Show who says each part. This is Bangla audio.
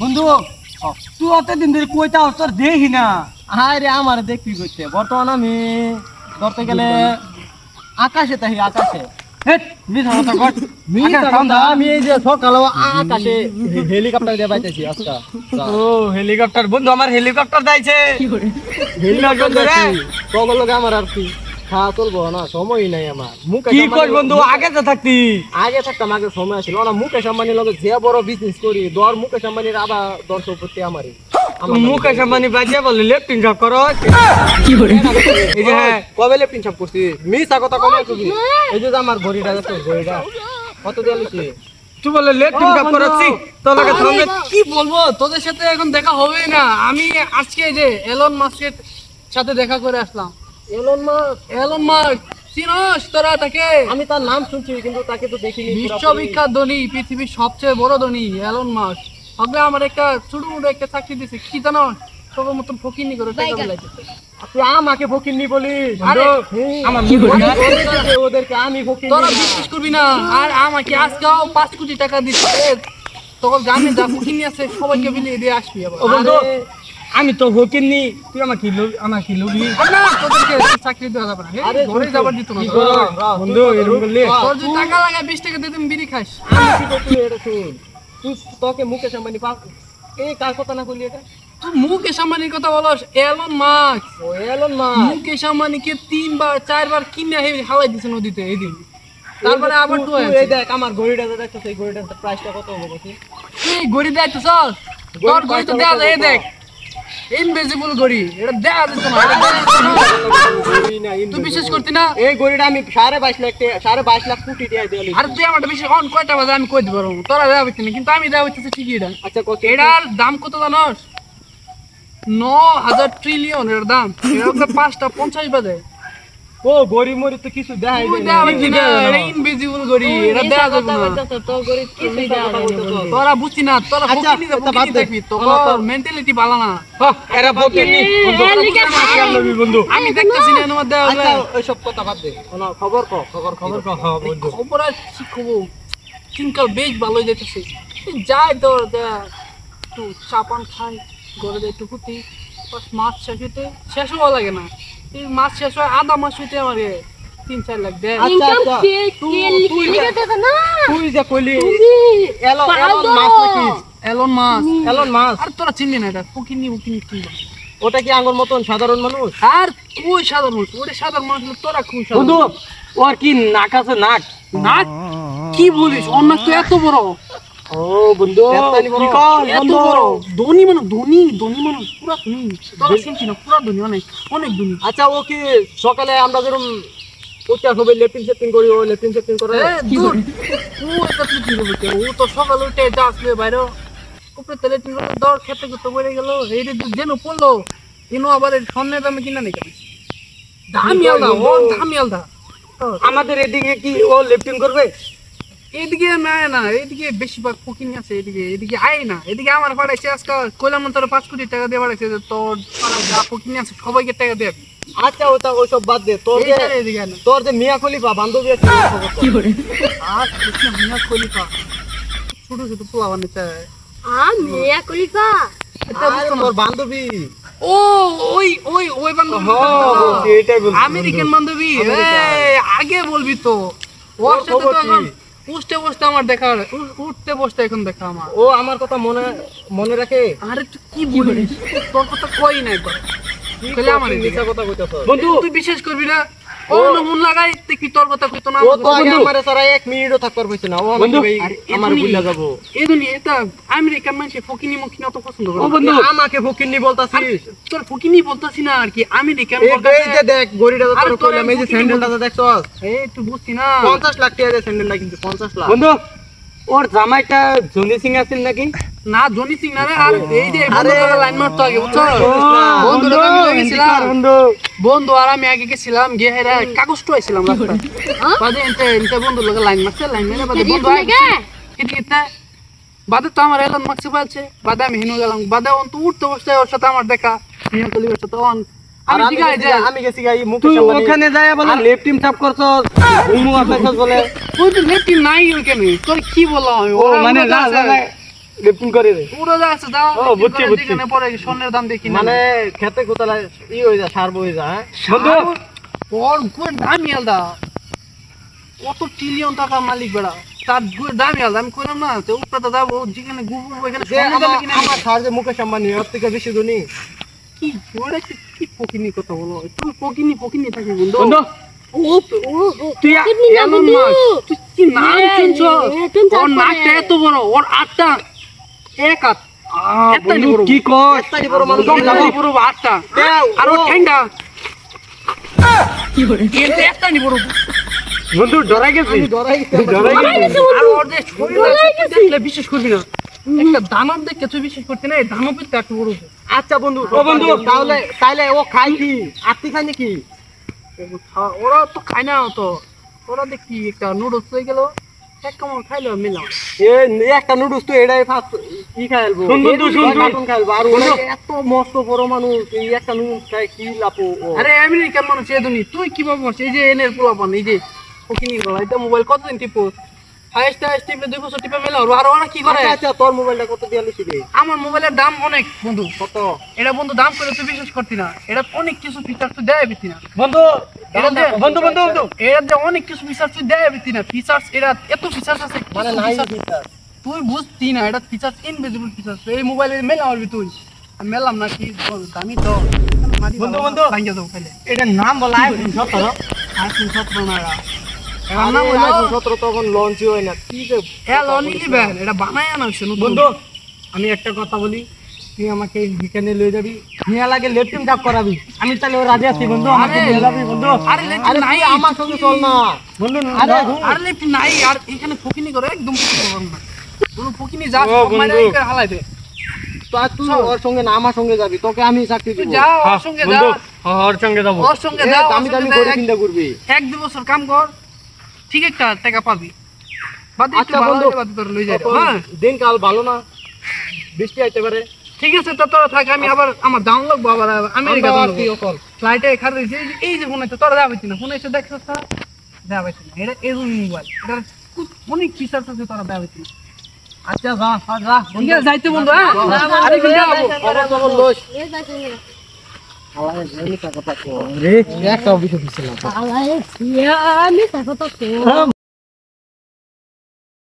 Speaker 1: বন্ধু তুই অতদিন ধরে কইতা তোর দেখি না।
Speaker 2: আরে আমার দেখবি করতে বর্তমান আমি ধরতে গেলে আকাশে তাই আকাশে আমি এই যে সকালে আকাশে হেলিকপ্টার দিয়ে পাইতেছি আজকা।
Speaker 1: ও হেলিকপ্টার বন্ধু আমার হেলিকপ্টার যাইছে
Speaker 2: হেলিকপ্টার আমার আর কি খাওয়া চলবো না, সময় নাই আমার।
Speaker 1: কি কর বন্ধু আগে তো থাকতি
Speaker 2: আগে থাকতাম, আগে সময় আসছিল না। মুকেশ আম্বানির লগে যে বড় বিজনেস করি দর মুকেশ আম্বানির আবার ১০ আমারই।
Speaker 1: মুকেশ আম্বানি বাজিয়া বলে লেফটিং জব করো
Speaker 2: এই যে হ্যাঁ কবে লেফটিং জব করছি মিছা কথা কবে করবি। এই যে আমার ঘড়িটা দেখো, ঘড়িটা কত দিয়ে লিখি
Speaker 1: তুই বলে লেফটিং জব করাচ্ছি তোর লাগে সঙ্গে
Speaker 3: কি বলবো, তোদের সাথে এখন দেখা হবে না। আমি আজকে যে এলন মাস্কের সাথে দেখা করে আসলাম। এলন মাস্ক চিনস তোরা তাকে?
Speaker 2: আমি তার নাম শুনছি কিন্তু তাকে তো দেখিনি।
Speaker 3: বিশ্ববিখ্যাত ধনী, পৃথিবীর সবচেয়ে বড় ধনী এলন মাস্ক। আগে আমার একটা ছোট মোটো একটা চাকরি দিছে, কি জানো তোর মতন ফকিনি করে টাকা বিলাইতেছে।
Speaker 2: তুই আমাকে ফকিন্নি বলিস?
Speaker 3: আরে
Speaker 1: আমার
Speaker 2: ওদেরকে আমি ফকিন্নি।
Speaker 3: তোরা বিশ্বাস করবি না। আর আমাকে আজকেও ৫ কোটি টাকা দিচ্ছে। তোর গ্রামে যা ফকিনি আছে সবাইকে বিলিয়ে দিয়ে আসবি আবার।
Speaker 1: বন্ধু আমি তো হকিনি, তুই আমাকে লুবি
Speaker 3: না তোদেরকে চাকরি দেওয়া যাবে না, ঘরে যাবার দিত না।
Speaker 1: বন্ধু এরকম বললি
Speaker 3: তোর যদি টাকা লাগে ২০ টাকা দিয়ে তুমি বিড়ি খাস।
Speaker 2: আমি কি করছি এটা শুন। তুই তোকে মুকেশ আম্বানি এই কার কথা না বললি এটা?
Speaker 3: তুই মুকেশ আম্বানির কথা বলস? Elon Musk.
Speaker 2: ও এলন মাস্ক
Speaker 3: মুকেশ আম্বানিকে ৩বার ৪বার কিনে হালাই দিছে নদীতে এই দিন। তারপরে আবার তো
Speaker 2: এই দেখ আমার ঘড়িটা দেখো, সেই ঘড়িটার প্রাইসটা কত হবে বলছিস?
Speaker 3: তুই ঘড়ি দেখ তো চল, তোর ঘড়ি তো দেয়া যায়। এই দেখ ইনভিজিবল ঘড়ি, এটা দেয়া যেত না, এটা দেয়া যেত না। তুই বিশ্বাস করতি না?
Speaker 2: এই ঘড়িটা আমি ২.৫ লাখ কোটি টাকা দিয়ে।
Speaker 3: আর তুই আমার বেশি অন কয়টা বাজে আমি কই দিব পারবো, তোরা দেওয়া হইতে না কিন্তু আমি দেওয়া হইতেছে ঠিকই। এটা
Speaker 2: আচ্ছা কত?
Speaker 3: এটার দাম কত জানোস? ৯,০০০ ট্রিলিয়ন এর দাম। এটা ৫টা ৫০ বাজে।
Speaker 2: ও গড়ি মরি তো কিছু দেখাই
Speaker 3: তুই দেওয়া হইতে না, এটা ইনভিজিবল ঘড়ি, এটা দেওয়া যাবে না।
Speaker 2: তো গড়ি কিছুই দেওয়া যাবে না।
Speaker 3: তোরা বুঝছি না, তোরা
Speaker 2: আচ্ছা,
Speaker 3: ফকিনি দেখবি, তোর মেন্টালিটি ভালো না।
Speaker 1: এরা হকিনি বন্ধু
Speaker 3: আমি দেখতেছি না এর মধ্যে
Speaker 2: আচ্ছা ওইসব কথা বাদ দে। খবর বন্ধু।
Speaker 3: খবর আর কি খবর, দিনকাল বেশ ভালোই যাইতেছে। যাই তোর একটু চাপান খাই, ঘরে যাই একটু ফুটি, মাছ শেষ হইতে শেষ হওয়া লাগে না। এই মাছ শেষ হয় আধা মাস হইতে আমার ৩-৪ লাখ দেয়।
Speaker 2: আচ্ছা আচ্ছা তুই যে কইলি এলন মাস্ক নাকি?
Speaker 3: এলন মাস্ক আর তোরা চিনবি না, এটা ফকিনি কি?
Speaker 2: ওটা কি আঙ্গুর মতন সাধারণ মানুষ?
Speaker 3: আর তুই সাধারণ মানুষ, ওটা সাধারণ মানুষ, তোরা খুব
Speaker 1: বন্ধু ওর কি নাক আছে নাক
Speaker 3: নাক? কি বলিস, ওর নাক তো এত বড়।
Speaker 1: ও বন্ধু কি কল
Speaker 3: এত বড় ধনী মানুষ, ধনী মানুষ, পুরা ধনী। তোরা চিনছি না, পুরা ধনী, অনেক ধনী।
Speaker 2: আচ্ছা ও কি সকালে আমরা যেরকম উঠতে হবে লেফটিং সেটিং করি, ও লেফটিং সেটিং করে?
Speaker 3: ও তো সকালে উঠে যা আসলে বাইরে উপরে তেলে দর খেতে করতে পড়ে গেল, এই যেন পড়লো এনো আবার স্বর্ণের দামে কিনা নেই। দামি আলদা, ও দামি আলদা।
Speaker 1: আমাদের এদিকে কি ও লিফটিং করবে?
Speaker 3: এদিকে না, এদিকে বেশিরভাগ ফকিনি আছে। এদিকে আয় না, এদিকে আমার পাড়াইছে আজকে কইলাম তোর ৫ কোটি টাকা দিয়ে পাঠাইছে, তোর যা ফকিনি আছে সবাইকে টাকা দেবে।
Speaker 2: আচ্ছা ওইসব বাদ দে। তোর যে মিয়া খলিফা বান্ধবী আছে
Speaker 3: কি করে? আর মিয়া খলিফা ছোট পোলা বানাইছে।
Speaker 4: মিয়া খলিফা
Speaker 2: তোর বান্ধবী?
Speaker 3: ও ওই বান্ধবী, আমেরিকান বান্ধবী। আগে বলবি তো, ওর সাথে তো এখন উঠতে আমার দেখা, উঠতে বসতে এখন দেখা আমার।
Speaker 2: ও আমার কথা মনে রাখে?
Speaker 3: আরে তুই কি বলিস, তোর কথা কই না একবার।
Speaker 1: বন্ধু
Speaker 3: তুই বিশ্বাস করবি না, ও মন লাগাই দেখবি তোর কথা কইতো না।
Speaker 2: ও তো আগে আমারে সারা 1 মিনিটও থাকবার পাইছে না। ও আমাকে ভাই আমার ভুলে যাব।
Speaker 3: এই দুনিয়া এটা আমেরিকান মানুষ ফকিনি মকিনি অত পছন্দ করে।
Speaker 2: ও বন্ধু আমাকে ফকিনি বলতাছিস?
Speaker 3: তোর ফকিনি বলতাছি না আর কি, আমেরিকান
Speaker 2: বলতাছিস। এই যে দেখ গড়িটা তো তোর কইলাম, এই যে স্যান্ডেলটা দেখছস?
Speaker 3: এই তুই বুঝতি না
Speaker 2: 50 লাখ টাকা দিয়ে স্যান্ডেলটা কিনছে, 50 লাখ।
Speaker 1: বন্ধু ওর জামাইটা জনি সিং আছে নাকি?
Speaker 3: না জনি সিং না রে, আর এই যে লাইন মারতো আগে, বুঝছো? বন্ধু আর আমি আগে গেছিলাম, গিয়ে হেরা কাগজ টুয়াইছিলাম রাস্তায়। বাদে এনতে বন্ধুর লগে লাইন মারছে, লাইন মেরে বাদে বন্ধু এদিকে বাদে তো আমার এলন মাস্ক পালছে। বাদে আমি হেনু গেলাম, বাদে অন্ত উঠতে বসতে ওর সাথে আমার দেখা, মিয়া খলিফার সাথে।
Speaker 2: আমি গেছি গাই মুখ
Speaker 1: তুই ওখানে যায় বলে লেফট টিম চাপ করছস, ঘুমু আছস বলে।
Speaker 3: ওই তো লেফট নাই ওখানে, তোর কি বললাম আমি?
Speaker 1: ও মানে না
Speaker 2: লিফটিং করে রে
Speaker 3: পুরো যা আছে দাও
Speaker 2: ও, বুঝছি, বুঝছি।
Speaker 3: যেখানে পরে স্বর্ণের দাম দেখি না
Speaker 2: মানে খেতে কোথায় ই হয়ে যায় সার বয়ে যায় হ্যাঁ
Speaker 3: বন্ধু ওর গুয়ের দামই আলাদা কত ট্রিলিয়ন টাকার মালিক বেড়া তার গুয়ের দামই আলাদা আমি কইলাম না তো উপরে যাবো যেখানে গুবু ওইখানে
Speaker 2: যে
Speaker 3: স্বর্ণের দামে কিনে
Speaker 2: আমার সার যে মুকেশ আম্বানি ওর থেকে বেশি ধনী
Speaker 3: কি ওরা কি পকিনি কথা বলো তুই পকিনি থাকি বন্ধু
Speaker 1: বন্ধু
Speaker 3: তুই
Speaker 4: পকিনি না
Speaker 3: এমন
Speaker 4: বন্ধু।
Speaker 3: মাস, তুই কি নাম শুনছ
Speaker 4: তুমি
Speaker 3: ওর নাকটা এত বড় ওর আটটা এক হাত
Speaker 1: বন্ধু কি কর
Speaker 2: একটাই বড় মানুষ
Speaker 3: পুরো আটটা আর ওর ঠেঙ্গা কিন্তু একটা নি বড়
Speaker 1: বন্ধু ডরাই গেছি
Speaker 2: ডরাই
Speaker 1: ডরাই গেছি
Speaker 3: আর ওর যে শরীর আছে, তুই দেখলে বিশ্বাস করবি না একটা দানব দেখে তুই বিশ্বাস করতে না এই দানবের তো একটু বড়
Speaker 2: আচ্ছা বন্ধু
Speaker 1: ও বন্ধু।
Speaker 2: তাহলে ও খায় কি আত্মি খায় নাকি
Speaker 3: ওরা তো খায় না তো ওরা দেখি একটা নুডলস হয়ে গেল এক কামড় খাইলো মিলাম
Speaker 2: একটা নুডলস তো এটাই ফার্স্ট কি খাইলবো
Speaker 1: শুন বন্ধু, শুন, শুন।
Speaker 2: খাইলবো আর ওরা এত মস্ত বড় মানুষ এই একটা নুডলস খায় কি লাপো
Speaker 3: আরে আমেরিকার মানুষ এদুনি তুই কি ভাবছ এই যে এনের পোলাপান এই যে ওকিনি গলা এটা মোবাইল কতদিন টিপো হাইস্ট টিপলে 2 বছর টিপে মেলা আর ওরা কি করে
Speaker 2: আচ্ছা তোর মোবাইলটা কত দিয়ে লিখি দে
Speaker 3: আমার মোবাইলের দাম অনেক বন্ধু
Speaker 2: কত
Speaker 3: এটা বন্ধু দাম করে তুই বিশ্বাস করতি না এটা অনেক কিছু ফিচার তুই দেয় বিতি না
Speaker 1: বন্ধু
Speaker 3: এটা দে-
Speaker 1: বন্ধু বন্ধু বন্ধু
Speaker 3: এটা যে অনেক কিছু ফিচার তুই দেয় বিতি না ফিচার্স এটা এত ফিচার্স আছে
Speaker 2: মানে
Speaker 3: কিছু
Speaker 2: নাই
Speaker 3: features তুই বুঝতি না এটা ফিচার্স ইনভিজিবল ফিচার্স এই মোবাইলে মেলা হবি তুই আমি মেলাম না কি দামি তো
Speaker 1: বন্ধু, বন্ধু।
Speaker 3: ভাঙ্গা দেবো খাইলে
Speaker 1: এটার নাম বলা আইফোন 17
Speaker 3: আইফোন 17 না এটা
Speaker 2: আমার
Speaker 3: নাম হলো
Speaker 2: iPhone 17 তখন লঞ্চই হয় না কি যে
Speaker 3: L11 এটা বানায় আনা হচ্ছে নতুন।
Speaker 1: বন্ধু আমি একটা কথা বলি তুই আমাকে বিকানে লয়ে যাবি নিয়া লাগে লেফটিং কাপ করাবি আমি তাহলে ও রাজি আছি বন্ধু আমাকে
Speaker 3: আরে,
Speaker 1: নিয়ে যাবি বন্ধু
Speaker 3: আরে লেফট
Speaker 2: আরে
Speaker 3: নাই
Speaker 2: তুই আমার সঙ্গে চল না
Speaker 1: বন্ধু
Speaker 2: আরে,
Speaker 3: আরে লেফট নাই আর এখানে ফকিনি করে একদম কিছু করলাম না কোনো ফকিনি যা
Speaker 1: ও,
Speaker 3: মানে
Speaker 1: বন্ধু।
Speaker 3: একে হালাই দে
Speaker 2: তো আর তুই ওর সঙ্গে না আমার সঙ্গে যাবি তোকে আমি চাকরি
Speaker 3: তুই
Speaker 2: দিব
Speaker 3: যা ওর সঙ্গে যা
Speaker 1: বন্ধু ওর সঙ্গে যাবো
Speaker 3: ওর সঙ্গে
Speaker 2: এ,
Speaker 3: যা
Speaker 2: দামি দামি করে চিন্তা করবি
Speaker 3: এক দু বছর কাম কর ঠিক একটা টাকা পাবি বাদে একটু
Speaker 2: আচ্ছা
Speaker 3: ভালো
Speaker 2: বন্ধু।
Speaker 3: হলে বাদে তোর লই যাই
Speaker 2: তখন
Speaker 3: হ্যাঁ
Speaker 2: দিনকাল ভালো না বৃষ্টি আইতে পারে
Speaker 3: ঠিক আছে তো তোরা থাক আমি আবার আমার দাম লাগবো আবার আমেরিকা
Speaker 2: আমরা
Speaker 3: যাবো
Speaker 2: কি অকল
Speaker 3: ফ্লাইটে খার দিয়েছি এই যে ফোন আছে তোরা দেওয়া পাইছি না ফোন এসে দেখছ দেওয়া পাইছি না এটা এই মোবাইল এটা অনেক ফিচার্স আছে তোরা দেওয়া পাইছি না
Speaker 1: আচ্ছা যা যা
Speaker 3: ঠিক আছে যাইতে বন্ধু হ্যাঁ আরে কিন্তু যাবো
Speaker 2: খবর খবর লোস
Speaker 4: এই দেখো
Speaker 1: রে একটা অভিযোগ দিছিলাম
Speaker 4: আলাই আমি কথা তো